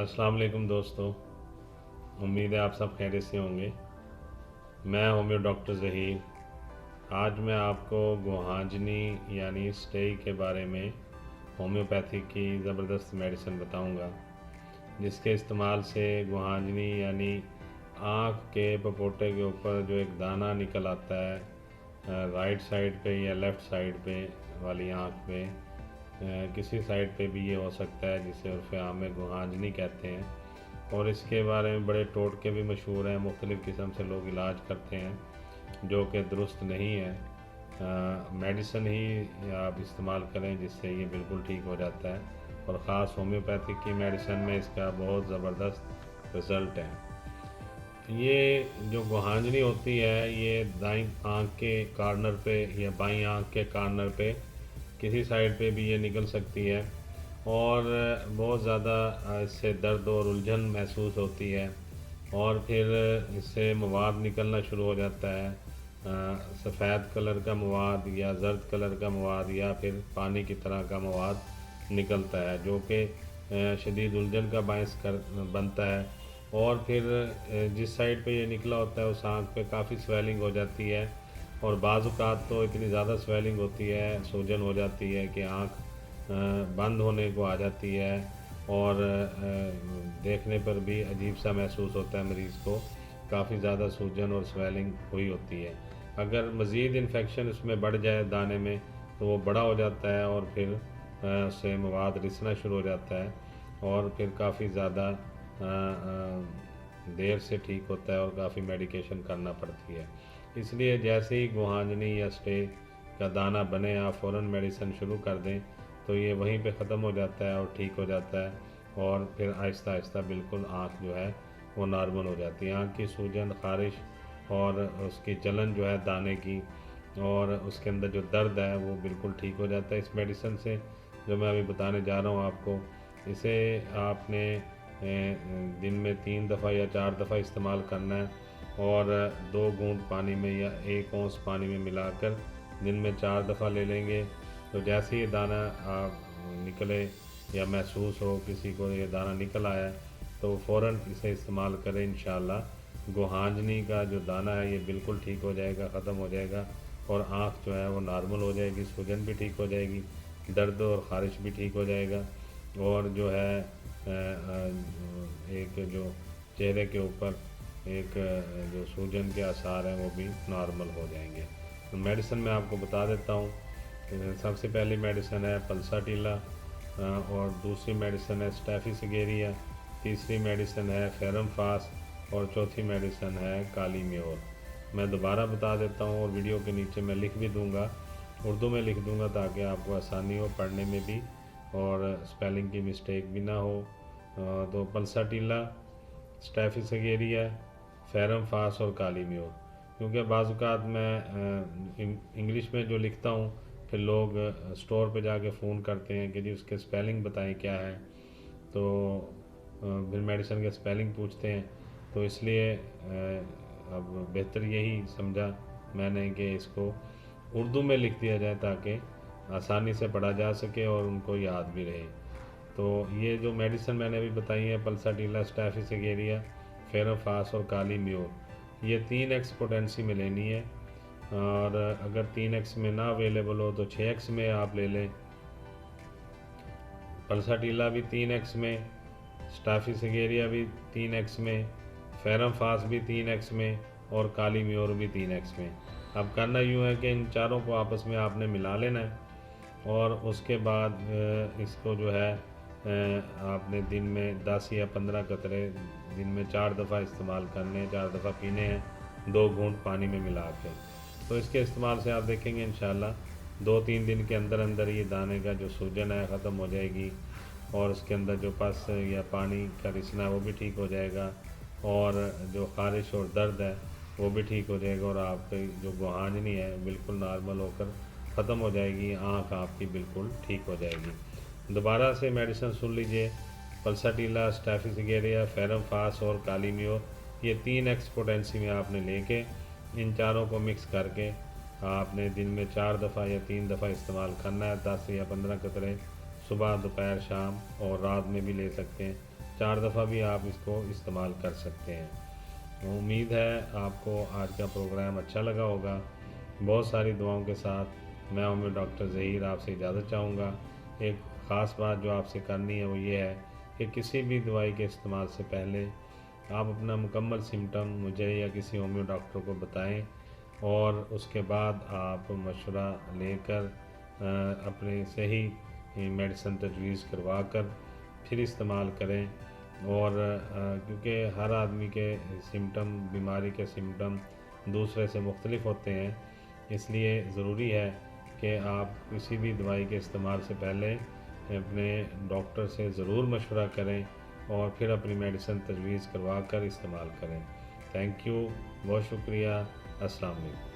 अस्सलाम वालेकुम दोस्तों। उम्मीद है आप सब खैरियत से होंगे। मैं होम्यो डॉक्टर ज़हीर। आज मैं आपको गुहांजनी यानी स्टेई के बारे में होम्योपैथी की ज़बरदस्त मेडिसिन बताऊंगा, जिसके इस्तेमाल से गुहांजनी यानी आँख के पपोटे के ऊपर जो एक दाना निकल आता है राइट साइड पे या लेफ़्ट साइड पे वाली आँख पे, किसी साइड पे भी ये हो सकता है, जिसे उर्फ़ आम में गुहांजनी कहते हैं। और इसके बारे में बड़े टोटके भी मशहूर हैं, मुख्तलिफ़ किस्म से लोग इलाज करते हैं जो कि दुरुस्त नहीं है। मेडिसिन ही आप इस्तेमाल करें जिससे ये बिल्कुल ठीक हो जाता है, और ख़ास होम्योपैथिक की मेडिसिन में इसका बहुत ज़बरदस्त रिज़ल्ट है। ये जो गुहांजनी होती है ये दाईं आँख के कॉर्नर पे या बाईं आँख के कॉर्नर पे किसी साइड पे भी ये निकल सकती है, और बहुत ज़्यादा इससे दर्द और उलझन महसूस होती है, और फिर इससे मवाद निकलना शुरू हो जाता है, सफ़ेद कलर का मवाद या जर्द कलर का मवाद या फिर पानी की तरह का मवाद निकलता है, जो कि शदीद उलझन का बायस कर बनता है। और फिर जिस साइड पे ये निकला होता है उस आँख पे काफ़ी स्वेलिंग हो जाती है, और बाज़ औक़ात तो इतनी ज़्यादा स्वेलिंग होती है, सूजन हो जाती है कि आँख बंद होने को आ जाती है, और देखने पर भी अजीब सा महसूस होता है मरीज़ को। काफ़ी ज़्यादा सूजन और स्वेलिंग हुई होती है। अगर मज़ीद इन्फेक्शन उसमें बढ़ जाए दाने में तो वो बड़ा हो जाता है, और फिर उससे मवाद रिसना शुरू हो जाता है, और फिर काफ़ी ज़्यादा देर से ठीक होता है और काफ़ी मेडिकेशन करना पड़ती है। इसलिए जैसे ही गुहांजनी या स्टे का दाना बने आप फ़ौरन मेडिसिन शुरू कर दें, तो ये वहीं पे ख़त्म हो जाता है और ठीक हो जाता है, और फिर आहिस्ता आहिस्ता बिल्कुल आँख जो है वो नॉर्मल हो जाती है। आँख की सूजन, ख़ारिश और उसकी जलन जो है दाने की, और उसके अंदर जो दर्द है वो बिल्कुल ठीक हो जाता है इस मेडिसिन से, जो मैं अभी बताने जा रहा हूँ आपको। इसे आपने दिन में 3 दफ़ा या 4 दफ़ा इस्तेमाल करना है, और 2 घूंट पानी में या 1 औंस पानी में मिलाकर दिन में 4 दफ़ा ले लेंगे। तो जैसे ही दाना निकले या महसूस हो किसी को ये दाना निकल आया है, तो फ़ौरन इसे इस्तेमाल करें। इंशाअल्लाह गुहांजनी का जो दाना है ये बिल्कुल ठीक हो जाएगा, ख़त्म हो जाएगा, और आँख जो है वो नॉर्मल हो जाएगी, सूजन भी ठीक हो जाएगी, दर्द और ख़ारिश भी ठीक हो जाएगा, और जो है एक जो चेहरे के ऊपर एक जो सूजन के आसार हैं वो भी नॉर्मल हो जाएंगे। तो मेडिसिन मैं आपको बता देता हूँ। सबसे पहली मेडिसिन है पल्साटीला, और दूसरी मेडिसिन है स्टेफिसिगेरिया, तीसरी मेडिसिन है फेरम फास, और चौथी मेडिसिन है काली म्योर। मैं दोबारा बता देता हूँ, और वीडियो के नीचे मैं लिख भी दूँगा, उर्दू में लिख दूँगा ताकि आपको आसानी हो पढ़ने में भी, और स्पेलिंग की मिस्टेक भी ना हो। तो पल्साटीला, स्टेफिसिगेरिया, फेरम फास और काली म्योर। क्योंकि बाज़ात मैं इंग्लिश में जो लिखता हूँ फिर लोग स्टोर पे जाके फ़ोन करते हैं कि जी उसके स्पेलिंग बताएं क्या है, तो फिर मेडिसिन के स्पेलिंग पूछते हैं, तो इसलिए अब बेहतर यही समझा मैंने कि इसको उर्दू में लिख दिया जाए ताकि आसानी से पढ़ा जा सके और उनको याद भी रहे। तो ये जो मेडिसिन मैंने अभी बताई है पल्साटीला, स्टेफिसिगेरिया, फेरोफास और काली म्योर, ये 3x पोटेंसी में लेनी है, और अगर 3x में ना अवेलेबल हो तो 6x में आप ले लें। पल्साटीला भी 3x में, स्टेफिसिगेरिया भी 3x में, फेरोफास भी 3x में, और काली म्योर भी 3x में। अब करना यूँ है कि इन चारों को आपस में आपने मिला लेना है, और उसके बाद इसको जो है आपने दिन में 10 या 15 कतरे दिन में 4 दफ़ा इस्तेमाल करने हैं, 4 दफ़ा पीने हैं 2 घूंट पानी में मिला के। तो इसके इस्तेमाल से आप देखेंगे इंशाल्लाह 2-3 दिन के अंदर अंदर ये दाने का जो सूजन है ख़त्म हो जाएगी, और उसके अंदर जो पस या पानी का रिसना है वो भी ठीक हो जाएगा, और जो ख़ारिश और दर्द है वो भी ठीक हो जाएगा, और आपकी जो गुहांजनी है बिल्कुल नॉर्मल होकर ख़त्म हो जाएगी, आँख आपकी बिल्कुल ठीक हो जाएगी। दोबारा से मेडिसिन सुन लीजिए। पल्साटीला, स्टेफिसिगेरिया, फेरम फास और काली म्योर, ये 3x पोटेंसी में आपने लेके इन चारों को मिक्स करके आपने दिन में 4 दफ़ा या 3 दफ़ा इस्तेमाल करना है। 10 या 15 कतरे सुबह, दोपहर, शाम और रात में भी ले सकते हैं। 4 दफ़ा भी आप इसको इस्तेमाल कर सकते हैं। उम्मीद है आपको आज का प्रोग्राम अच्छा लगा होगा। बहुत सारी दुआओं के साथ मैं होम्यो डॉक्टर ज़हीर आपसे इजाज़त चाहूँगा। एक ख़ास बात जो आपसे करनी है वो ये है कि किसी भी दवाई के इस्तेमाल से पहले आप अपना मुकम्मल सिम्टम मुझे या किसी होम्यो डॉक्टर को बताएं और उसके बाद आप मशवरा लेकर अपने सही मेडिसिन तजवीज़ करवा कर फिर इस्तेमाल करें। और क्योंकि हर आदमी के सिम्टम, बीमारी के सिम्टम दूसरे से मुख्तलिफ होते हैं, इसलिए ज़रूरी है कि आप किसी भी दवाई के इस्तेमाल से पहले अपने डॉक्टर से ज़रूर मशवरा करें और फिर अपनी मेडिसिन तजवीज़ करवा कर इस्तेमाल करें। थैंक यू, बहुत शुक्रिया। अस्सलाम वालेकुम।